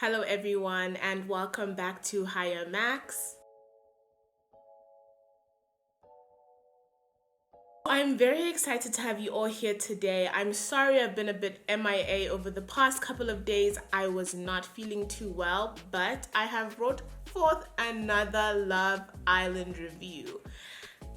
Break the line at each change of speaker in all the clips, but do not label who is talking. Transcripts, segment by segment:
Hello everyone and welcome back to Higher Max. I'm very excited to have you all here today. I'm sorry I've been a bit MIA over the past couple of days. I was not feeling too well, but I have brought forth another Love Island review.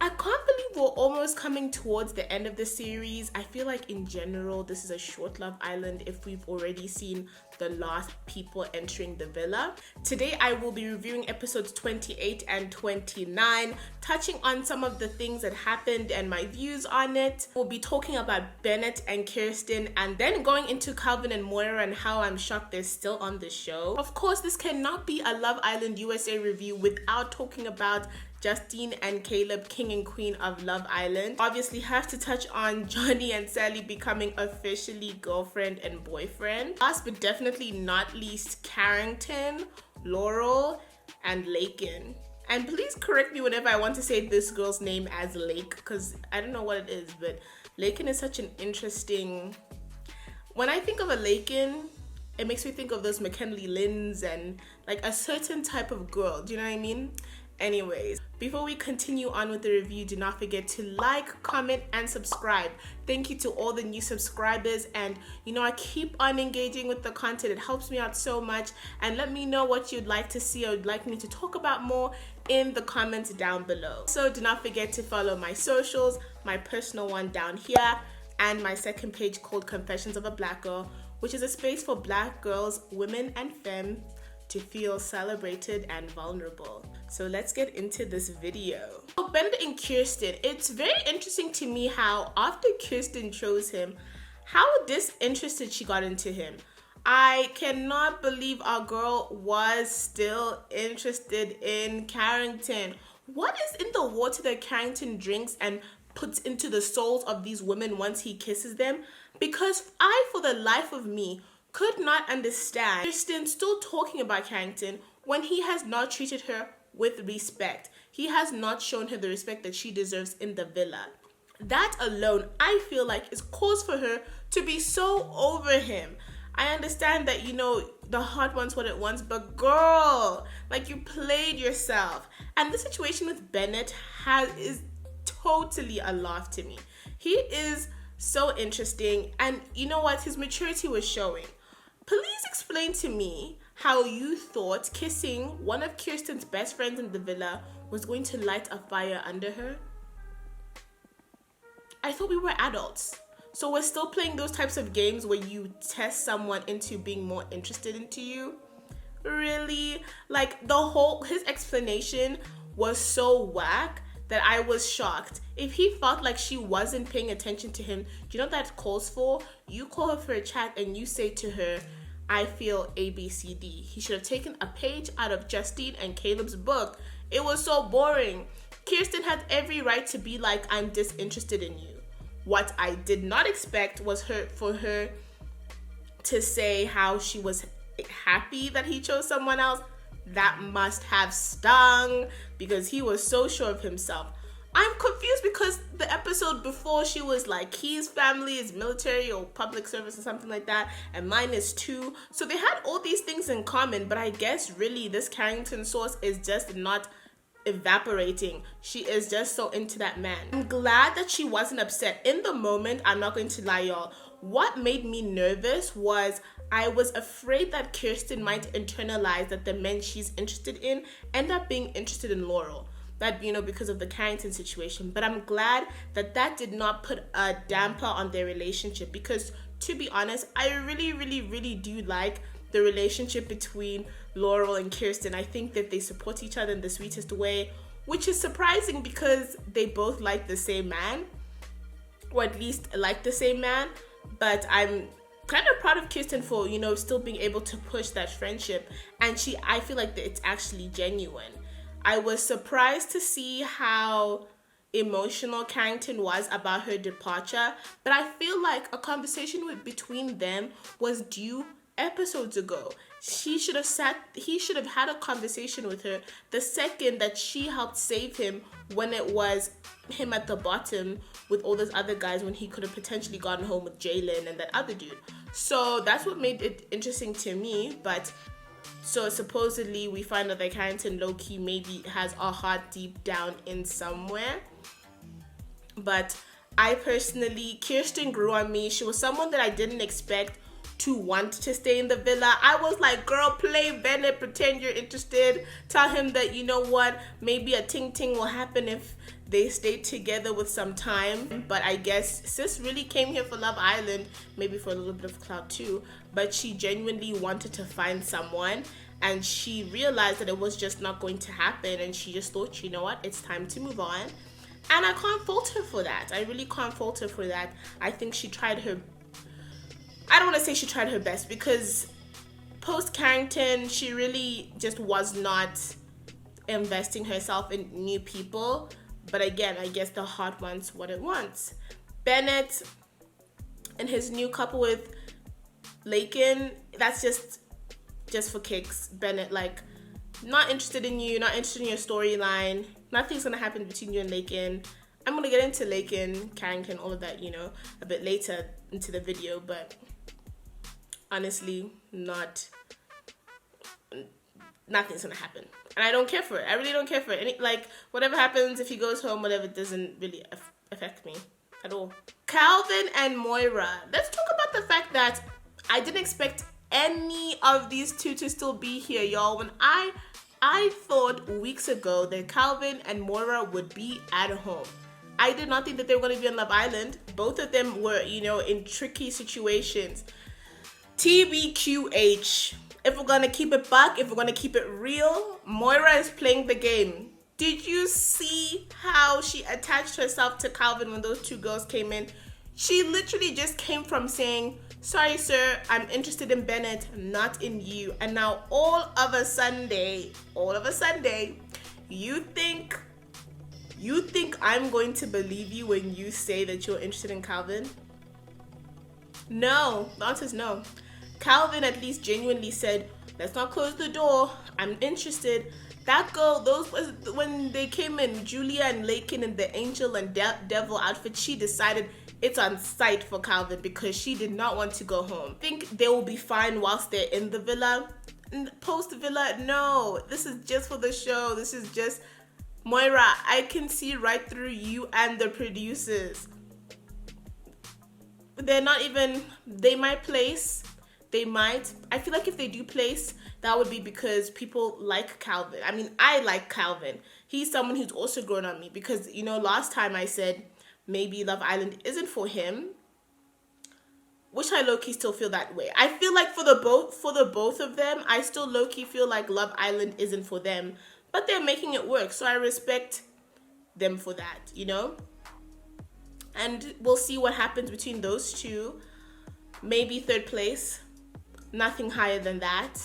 I can't believe we're almost coming towards the end of the series. I feel like in general, this is a short Love Island if we've already seen the last people entering the villa. Today, I will be reviewing episodes 28 and 29, touching on some of the things that happened and my views on it. We'll be talking about Bennett and Kierstan and then going into Calvin and Moira and how I'm shocked they're still on the show. Of course, this cannot be a Love Island USA review without talking about Justine and Caleb, King and Queen of Love Island. Obviously have to touch on Johnny and Celly becoming officially girlfriend and boyfriend. Last but definitely not least, Carrington, Laurel, and Laken. And please correct me whenever I want to say this girl's name as Lake, because I don't know what it is, but Laken is such an interesting... When I think of a Laken, it makes me think of those McKinley Lynns and like a certain type of girl, do you know what I mean? Anyways, before we continue on with the review, do not forget to like, comment, and subscribe. Thank you to all the new subscribers, and I keep on engaging with the content. It helps me out so much, and let me know what you'd like to see or would like me to talk about more in the comments down below. So do not forget to follow my socials, my personal one down here, and my second page called Confessions of a Black Girl, which is a space for Black girls, women, and femmes to feel celebrated and vulnerable. So let's get into this video. So Bennett and Kierstan, it's very interesting to me how after Kierstan chose him, how disinterested she got into him. I cannot believe our girl was still interested in Carrington. What is in the water that Carrington drinks and puts into the souls of these women once he kisses them? Because I, for the life of me, could not understand Kierstan still talking about Carrington when he has not treated her with respect. He has not shown her the respect that she deserves in the villa. That alone, I feel like, is cause for her to be so over him. I understand that, the heart wants what it wants, but girl, like, you played yourself. And the situation with Bennett is totally a laugh to me. He is so interesting, and you know what? His maturity was showing. Please explain to me how you thought kissing one of Kierstan's best friends in the villa was going to light a fire under her. I thought we were adults. So we're still playing those types of games where you test someone into being more interested into you? Really? Like, his explanation was so whack that I was shocked. If he felt like she wasn't paying attention to him, do you know what that calls for? You call her for a chat and you say to her, I feel ABCD. He should have taken a page out of Justine and Caleb's book. It was so boring. Kierstan had every right to be like, I'm disinterested in you. What I did not expect was for her to say how she was happy that he chose someone else. That must have stung because he was so sure of himself. I'm confused because the episode before she was like, his family is military or public service or something like that, and mine is too. So they had all these things in common, but I guess really this Carrington source is just not evaporating. She is just so into that man. I'm glad that she wasn't upset. In the moment, I'm not going to lie, y'all. What made me nervous was I was afraid that Kierstan might internalize that the men she's interested in end up being interested in Laurel. That, because of the Carrington situation. But I'm glad that that did not put a damper on their relationship, because to be honest, I really, really, really do like the relationship between Laurel and Kierstan. I think that they support each other in the sweetest way, which is surprising because they both like the same man, or at least like the same man. But I'm kind of proud of Kierstan for, still being able to push that friendship. And I feel like that it's actually genuine. I was surprised to see how emotional Carrington was about her departure, but I feel like a conversation between them was due episodes ago. He should have had a conversation with her the second that she helped save him, when it was him at the bottom with all those other guys, when he could have potentially gotten home with Jalen and that other dude. So that's what made it interesting to me. But So supposedly we find out that Carrington low-key maybe has a heart deep down in somewhere. But I personally, Kirsten grew on me. She was someone that I didn't expect to want to stay in the villa. I was like, girl, play Bennett, pretend you're interested. Tell him that, you know what, maybe a ting-ting will happen if they stay together with some time. But I guess sis really came here for Love Island, maybe for a little bit of clout too, but she genuinely wanted to find someone, and she realized that it was just not going to happen, and she just thought, you know what, it's time to move on. And I can't fault her for that. I really can't fault her for that. I think she tried her, I don't want to say she tried her best, because post Carrington, she really just was not investing herself in new people. But again, I guess the heart wants what it wants. Bennett and his new couple with Lakin, that's just for kicks. Bennett, like, not interested in you, not interested in your storyline. Nothing's gonna happen between you and Lakin. I'm gonna get into Lakin, Carrington, all of that, you know, a bit later into the video, but honestly, nothing's gonna happen. And I don't care for it. I really don't care for it. Like, whatever happens, if he goes home, whatever, it doesn't really affect me at all. Calvin and Moira. Let's talk about the fact that I didn't expect any of these two to still be here, y'all. When I thought weeks ago that Calvin and Moira would be at home. I did not think that they were going to be on Love Island. Both of them were, you know, in tricky situations. TBQH. If we're going to keep it buck, if we're going to keep it real, Moira is playing the game. Did you see how she attached herself to Calvin when those two girls came in? She literally just came from saying, sorry, sir, I'm interested in Bennett, not in you. And now all of a Sunday, you think I'm going to believe you when you say that you're interested in Calvin? No, the answer is no. Calvin at least genuinely said, let's not close the door, I'm interested. That girl, when they came in, Julia and Lakin in the angel and devil outfit, she decided it's on site for Calvin because she did not want to go home. Think they will be fine whilst they're in the villa? Post villa? No, this is just for the show. This is just, Moira, I can see right through you and the producers. They're not even, they might place, they might. I feel like if they do place, that would be because people like Calvin. I mean, I like Calvin. He's someone who's also grown on me because, you know, last time I said maybe Love Island isn't for him, which I low-key still feel that way. I feel like for the both of them, I still low-key feel like Love Island isn't for them, but they're making it work, so I respect them for that, you know? And we'll see what happens between those two. Maybe third place, nothing higher than that.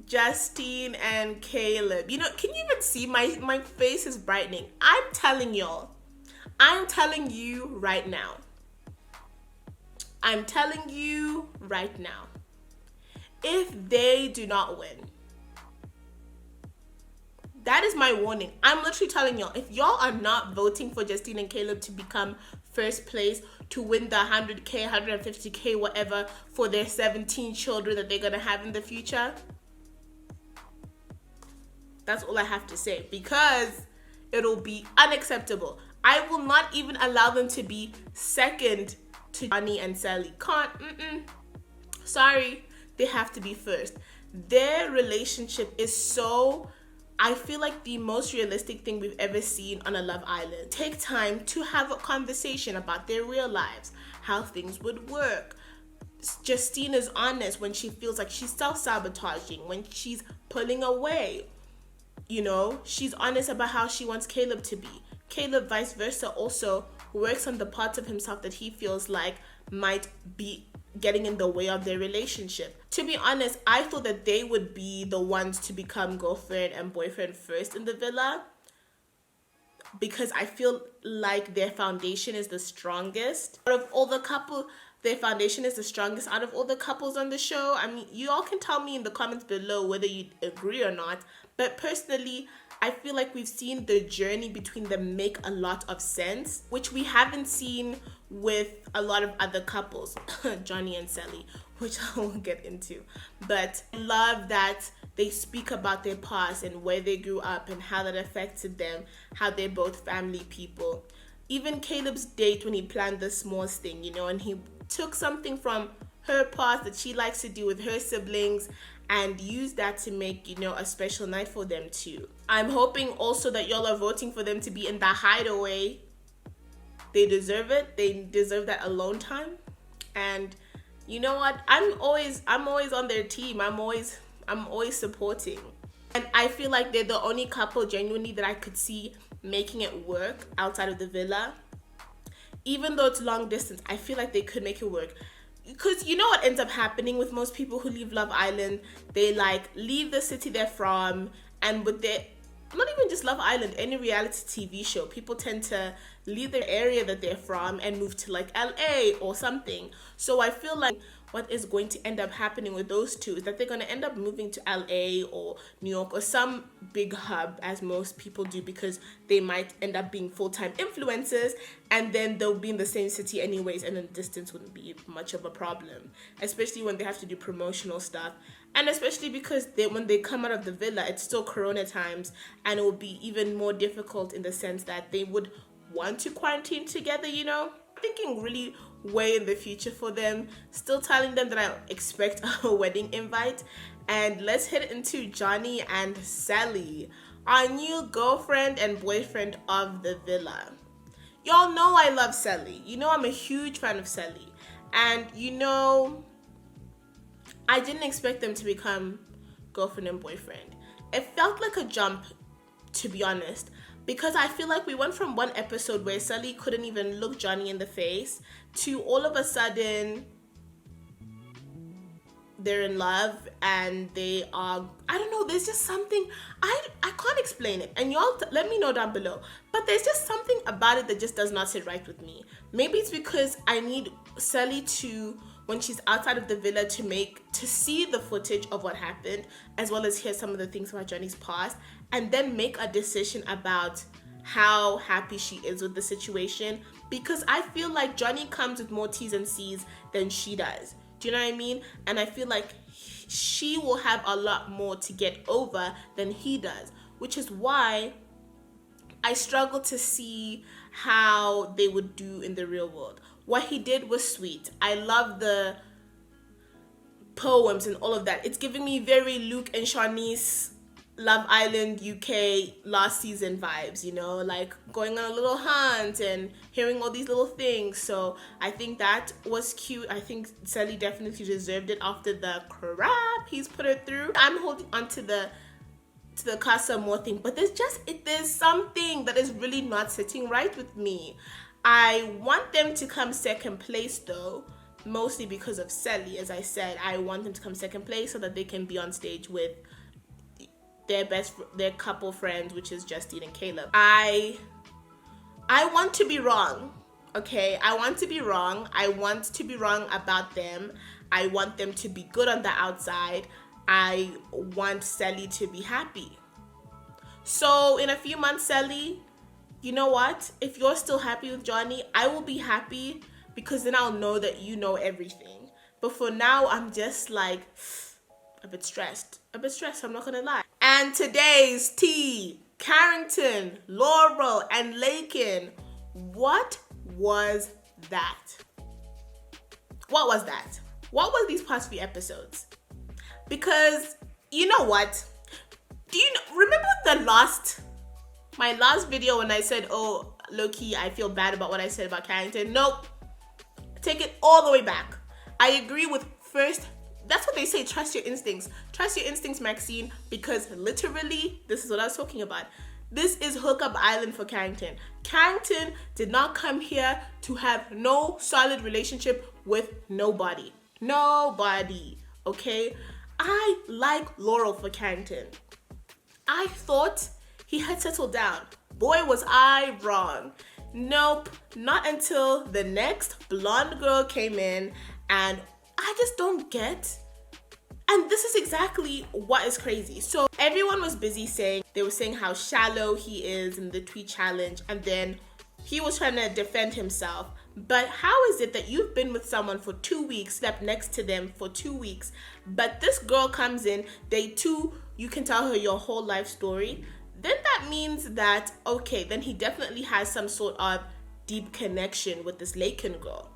Justine and Caleb. You know, can you even see my face is brightening? I'm telling you right now. If they do not win, that is my warning. I'm literally telling y'all, if y'all are not voting for Justine and Caleb to become first place, to win the 100K, 150K, whatever, for their 17 children that they're gonna have in the future, that's all I have to say, because it'll be unacceptable. I will not even allow them to be second to Johnny and Celly. Sorry, they have to be first. Their relationship is so, I feel like the most realistic thing we've ever seen on a Love Island. Take time to have a conversation about their real lives, how things would work. Justine is honest when she feels like she's self-sabotaging, when she's pulling away. You know, she's honest about how she wants Caleb to be. Caleb, vice versa, also works on the parts of himself that he feels like might be getting in the way of their relationship. To be honest, I thought that they would be the ones to become girlfriend and boyfriend first in the villa, because I feel like their foundation is the strongest. Out of all the couple, their foundation is the strongest out of all the couples on the show. I mean, you all can tell me in the comments below whether you agree or not. But personally, I feel like we've seen the journey between them make a lot of sense, which we haven't seen with a lot of other couples, Johnny and Celly, which I won't get into. But I love that they speak about their past and where they grew up and how that affected them, how they're both family people. Even Caleb's date, when he planned the s'mores thing, you know, and he took something from her past that she likes to do with her siblings and use that to make, you know, a special night for them too. I'm hoping also that y'all are voting for them to be in the hideaway. They deserve it. They deserve that alone time. And you know what? I'm always on their team. I'm always supporting. And I feel like they're the only couple genuinely that I could see making it work outside of the villa. Even though it's long distance, I feel like they could make it work. Because you know what ends up happening with most people who leave Love Island? They like leave the city they're from, and with their, not even just Love Island, any reality TV show, people tend to leave their area that they're from and move to like LA or something. So I feel like what is going to end up happening with those two is that they're going to end up moving to LA or New York or some big hub, as most people do, because they might end up being full-time influencers, and then they'll be in the same city anyways, and then distance wouldn't be much of a problem, especially when they have to do promotional stuff. And especially because when they come out of the villa, it's still Corona times, and it will be even more difficult in the sense that they would want to quarantine together, you know? Thinking really way in the future for them, still telling them that I expect a wedding invite. And let's head into Johnny and Celly, our new girlfriend and boyfriend of the villa. Y'all know I love Celly. You know I'm a huge fan of Celly. And you know, I didn't expect them to become girlfriend and boyfriend. It felt like a jump, to be honest, because I feel like we went from one episode where Celly couldn't even look Johnny in the face to all of a sudden they're in love and they are, I don't know, there's just something, I can't explain it, and y'all let me know down below, but there's just something about it that just does not sit right with me. Maybe it's because I need Celly to, when she's outside of the villa, to see the footage of what happened, as well as hear some of the things about Johnny's past, and then make a decision about how happy she is with the situation. Because I feel like Johnny comes with more T's and C's than she does. Do you know what I mean? And I feel like she will have a lot more to get over than he does, which is why I struggle to see how they would do in the real world. What he did was sweet. I love the poems and all of that. It's giving me very Luke and Shawnee's Love Island UK last season vibes, you know, like going on a little hunt and hearing all these little things. So I think that was cute. I think Celly definitely deserved it after the crap he's put her through. I'm holding on to the Casa Amor thing, but there's something that is really not sitting right with me. I want them to come second place though, mostly because of Celly. As I said, I want them to come second place so that they can be on stage with their couple friends, which is Justine and Caleb. I want to be wrong, okay? I want to be wrong. I want to be wrong about them. I want them to be good on the outside. I want Celly to be happy. So in a few months, Celly, you know what? If you're still happy with Johnny, I will be happy, because then I'll know that you know everything. But for now, I'm just like a bit stressed, I'm not gonna lie. And today's tea, Carrington, Laurel, and Lakin. What was that? What was that? What was these past few episodes? Because you know what? Do you remember my last video when I said, oh, low-key, I feel bad about what I said about Carrington? Nope. Take it all the way back. I agree with first. That's what they say, trust your instincts. Trust your instincts, Maxine, because literally, this is what I was talking about. This is hookup island for Carrington. Carrington did not come here to have no solid relationship with nobody. Nobody, okay? I like Laurel for Carrington. I thought he had settled down. Boy, was I wrong. Nope, not until the next blonde girl came in, and I just don't get. And this is exactly what is crazy. So everyone was busy saying, they were saying how shallow he is in the tweet challenge, and then he was trying to defend himself. But how is it that you've been with someone for 2 weeks, slept next to them for 2 weeks, but this girl comes in, day 2, you can tell her your whole life story? Then that means that, okay, then he definitely has some sort of deep connection with this Laken girl.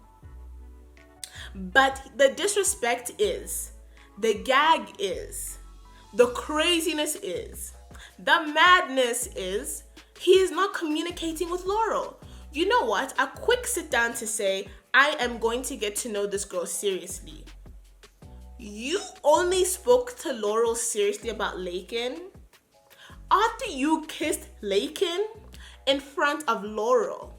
But the disrespect is, the gag is, the craziness is, the madness is, he is not communicating with Laurel. You know what? A quick sit down to say, I am going to get to know this girl seriously. You only spoke to Laurel seriously about Laken after you kissed Laken in front of Laurel.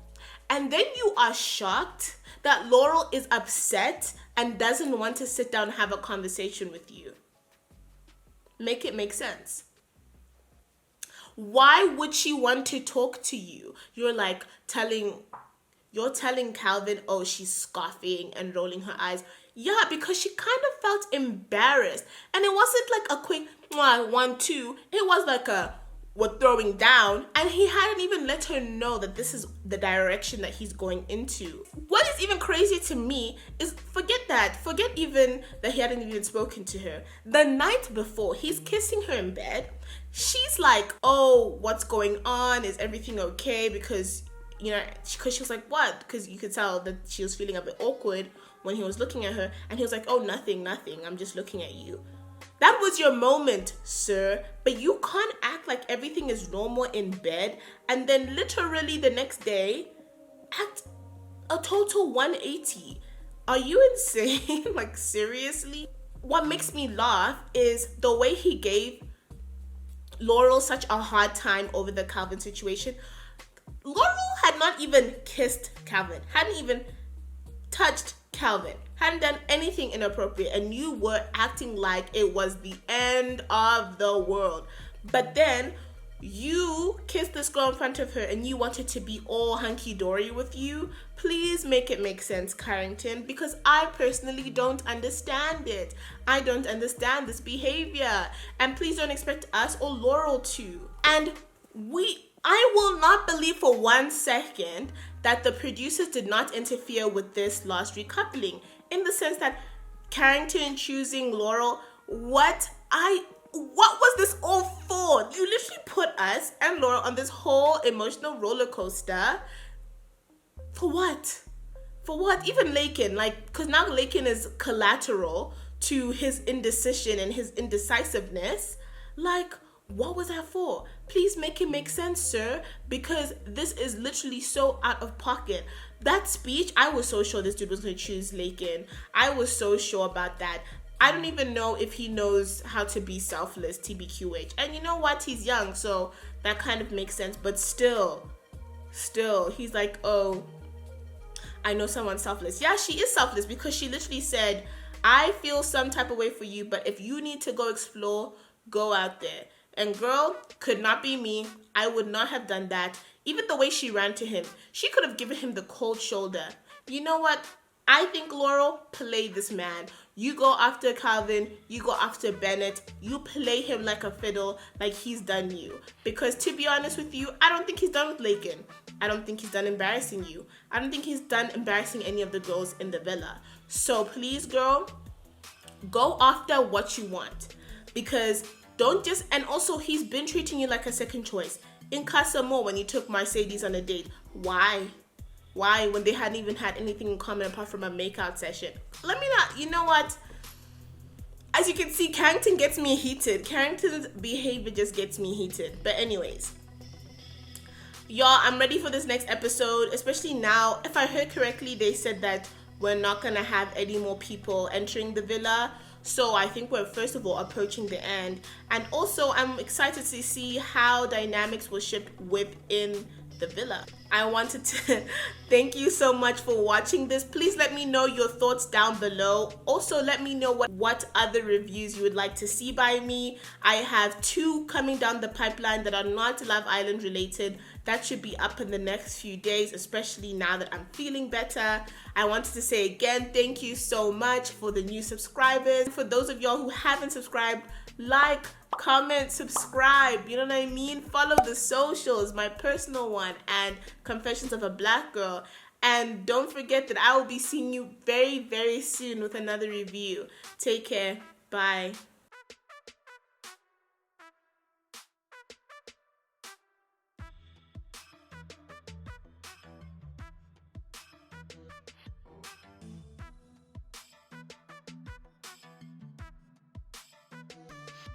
And then you are shocked that Laurel is upset and doesn't want to sit down and have a conversation with you. Make it make sense. Why would she want to talk to you? You're telling Calvin, oh, she's scoffing and rolling her eyes. Yeah, because she kind of felt embarrassed. And it wasn't like a quick 1, 2. It was like we're throwing down. And he hadn't even let her know that this is the direction that he's going into. What is even crazier to me is, forget even that he hadn't even spoken to her. The night before, he's kissing her in bed. She's like, oh, what's going on? Is everything okay? Because she was like, what? Because you could tell that she was feeling a bit awkward when he was looking at her. And he was like, oh, nothing. I'm just looking at you. That was your moment, sir. But you can't act like everything is normal in bed and then literally the next day act a total 180. Are you insane? Like, seriously? What makes me laugh is the way he gave Laurel such a hard time over the Calvin situation. Laurel had not even kissed Calvin, hadn't even touched Calvin, hadn't done anything inappropriate, and you were acting like it was the end of the world. But then you kissed this girl in front of her and you wanted to be all hunky-dory with you. Please make it make sense, Carrington, because I personally don't understand it. I don't understand this behavior. And please don't expect us or Laurel to. And I will not believe for 1 second that the producers did not interfere with this last recoupling, in the sense that Carrington choosing Laurel, what was this all for? You literally put us and Laurel on this whole emotional roller coaster. For what? For what? Even Laken, because now Laken is collateral to his indecision and his indecisiveness. What was that for? Please make it make sense, sir, because this is literally so out of pocket. That speech, I was so sure this dude was going to choose Laken. I was so sure about that. I don't even know if he knows how to be selfless, TBQH. And you know what? He's young, so that kind of makes sense. But still, he's like, oh, I know someone's selfless. Yeah, she is selfless because she literally said, I feel some type of way for you, but if you need to go explore, go out there. And girl, could not be me. I would not have done that. Even the way she ran to him, she could have given him the cold shoulder. You know what? I think Laurel, play this man. You go after Calvin, you go after Bennett, you play him like a fiddle, like he's done you. Because to be honest with you, I don't think he's done with Laken. I don't think he's done embarrassing you. I don't think he's done embarrassing any of the girls in the villa. So please, girl, go after what you want. Because don't just, and also he's been treating you like a second choice. In Casa More, when you took Mercedes on a date, why? Why, when they hadn't even had anything in common apart from a makeout session? You know what? As you can see, Carrington gets me heated. Carrington's behavior just gets me heated. But anyways, y'all, I'm ready for this next episode, especially now. If I heard correctly, they said that we're not going to have any more people entering the villa. So I think we're, first of all, approaching the end. And also, I'm excited to see how dynamics will shift within the villa. I wanted to thank you so much for watching this. Please let me know your thoughts down below. Also, let me know what other reviews you would like to see by me. I have 2 coming down the pipeline that are not Love Island related. That should be up in the next few days, especially now that I'm feeling better. I wanted to say again, thank you so much for the new subscribers. For those of y'all who haven't subscribed, like, comment, subscribe, you know what I mean? Follow the socials, my personal one and Confessions of a Black Girl. And don't forget that I will be seeing you very, very soon with another review. Take care. Bye.